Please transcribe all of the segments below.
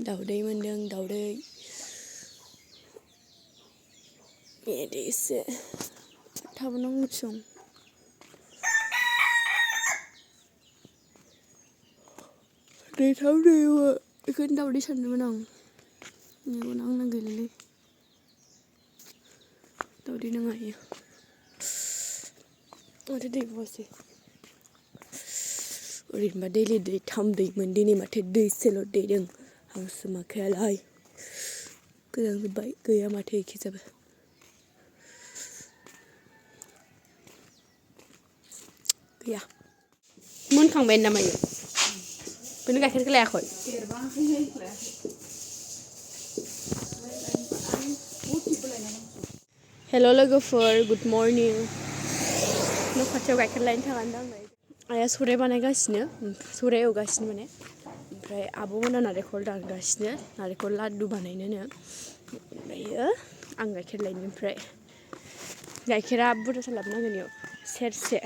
दाउदै मोनदों दाउदै बिदिसो थाबनो गुसुं दैथाव दैबो बेखौनो दाउदै सानदोंमोन आं मेगना आंना गैलालै दाउदै नङा इयो माथो दैबावासै ओरैनोबा दैलि दैथाम दैमोन दिनै माथो दैसेल' दैदों हांसो माखायालाय गोजांजोब्बाय गैया माथो एखेजाबो गैया मोनखांबाय नामा इयो बेनो गाइखेरखौ लायाखै हेल' लोगोफोर गुड मर्निं न' खाथियाव गाइखेर लायनो थांनानै आङो आइया सौराय बानायगासिनो सौराय एवगासिनो माने ओमफ्राय आब'मोना नारेंखल दानगासिनो नारेंखल लादु बानायनोनो ओमफ्रायो आं गाइखेर लायनो ओमफ्राय गाइखेरा बुरजाथार लाबोनांगोन इयाव सेरसे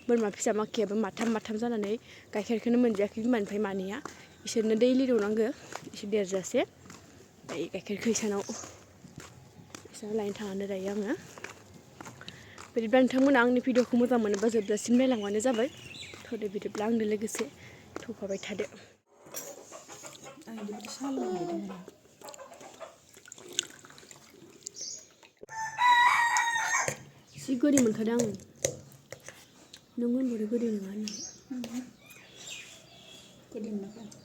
बोरमा फिसा माखायाबो माथाम जानानै गाइखेरखौनो मोनजायाखै बिमानिफ्राय मानैया इसोरनो दैलि दौनांगो इसोर देरजासे ओमफ्राय गाइखेरखौ इसानाव लायनो थांनानै दायो आङो बिदिब्ला नोंथांमोना आंनि भिडिअखौ मोजां मोनोबा जोबजासिम नायलांबानो जाबाय थ'दे बिदिब्ला आंजों लोगोसे थ'फाबाय थादो जि गोदै मोनखादों आङो नों होनबाथाय गोदै नङा होननानै गोदै मोनाखै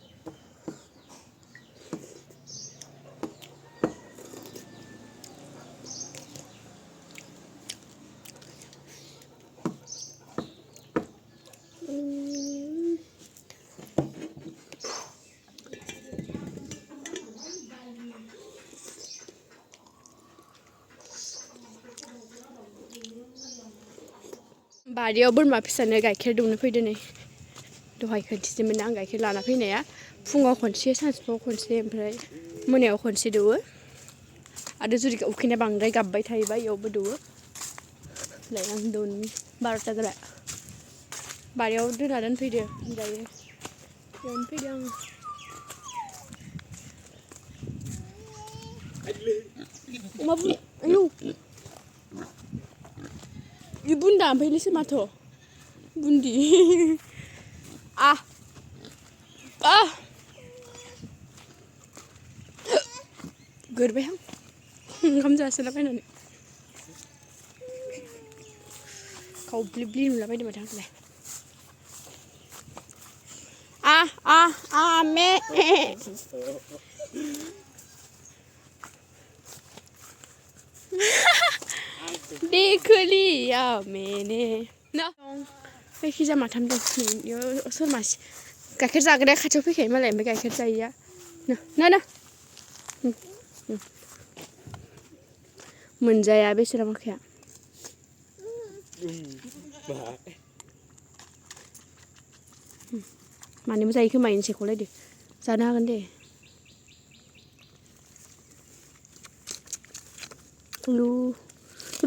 बारियाव बोरमा फिसानो गाइखेर दौनो फैदो नै दहाय खोनसेसोमोन आं गाइखेर लाना फैनाया फुङाव खनसे सानसुआव खनसे ओमफ्राय मोनायाव खनसे दौवो आरो जुदि उखैनाया बांद्राय गाबबाय थायोबा इयावबो दौवो लाय आं दौनो 12ता जाबाय बारियाव दोना दोनफैदो दायो बेयावनो फैदो आङो अमा आयौ 이 bunда ओमफ्राय लिसो माथो बुन्दि गोरबाय आं ओंखाम जासोलाबायनानै खावब्लिब्लि नुलाबायदो माथो आंखौलाय मे देखोली या मैंने ना जायखिजाया माथाम दं नैयाव सोर मासे गाइखेर जाग्राया खाथियाव फैखायो मालाय ओमफ्राय गाइखेर जायैया ना मोनजाया बेसोरा माखाया मानैबो जायो खोमा इनो सेख'लायदो जानो हागोन दे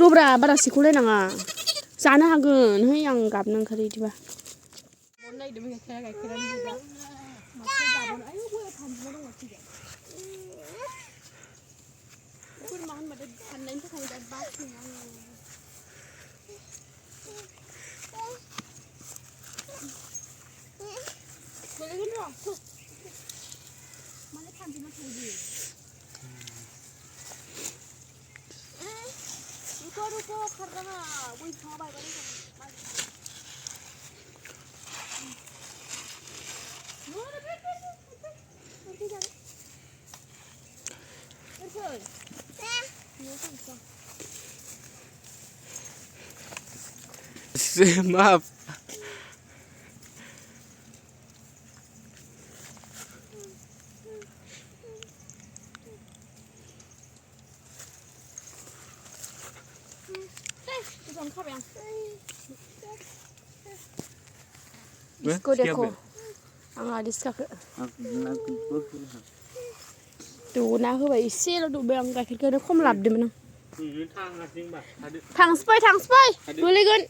रब्रा बारा सेख'लायनाङा जानो हागोन है आं गाबनो ओंखारो इदिबा नायदोंमोन गाइखेरानो गैला माथो जाबावनो आयौ बया फानजुमा दं माथो बोरमा होनबाथाय फाननायनि थाखाय दा बासिनो आङो माने फानजुमा थायो रुको खारनाङा गय बिफाङा बायबानो maaf इसको देखो आंहा दिसकाखो दौना होबाय एसेल' दौबाय आं गाइखेरखौनो खम लाबोदोंमोन आं थांसबाय गोलैगोन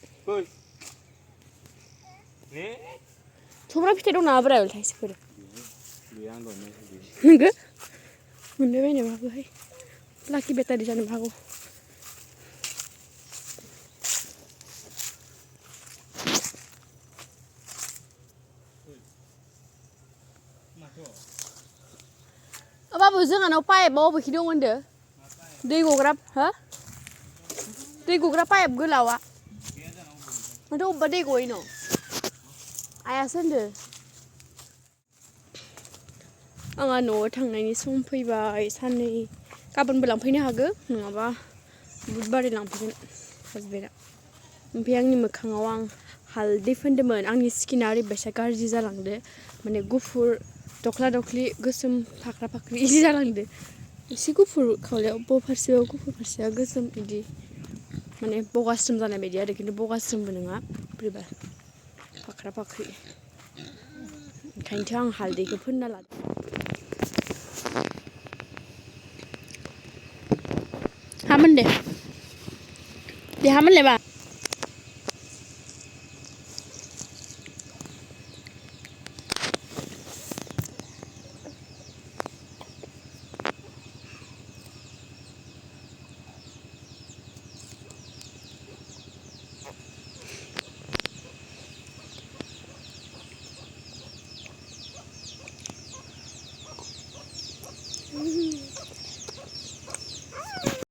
थुब्रा फिथाइ दं नामाब्रा थाइसेफोर नोंगो मोनबाय बायनो हागौहाय लाखि बेटारि जानो हागौ बाबु जोंहानाव पाइपआव बबेखि दं होनदो दै गग्रा हो दै गग्रा पाइप गोलावा माथो अबेबा दै गयो न' आइयासो होनदो आंहा न'आव थांनायनि सम फैबाय साननै गाबोनबो लांफैनो हागौ नङाबा बुधबारै लांफैगोन हासबेन्डआ ओमफ्राय आंनि मोखाङाव आं हालदै फोनदोंमोन आंनि स्किना ओरैबायसा गाज्रि जालांदो माने गुफुर दख्ला दख्लि गोसोम फाख्रा फाख्रि इदि जालांदो एसे गुफुर खावलायाव फारसेयाव गुफुर फारसेया गोसोम इदि माने बगास्रोम जानाय बायदि आरो खिन्थु बगास्रोमबो नङा बोरैबा फाख्रा फाख्रि ओंखायनोथ' आं हालदैखौ फोनना लादों हामोन दे हामोनलाय बा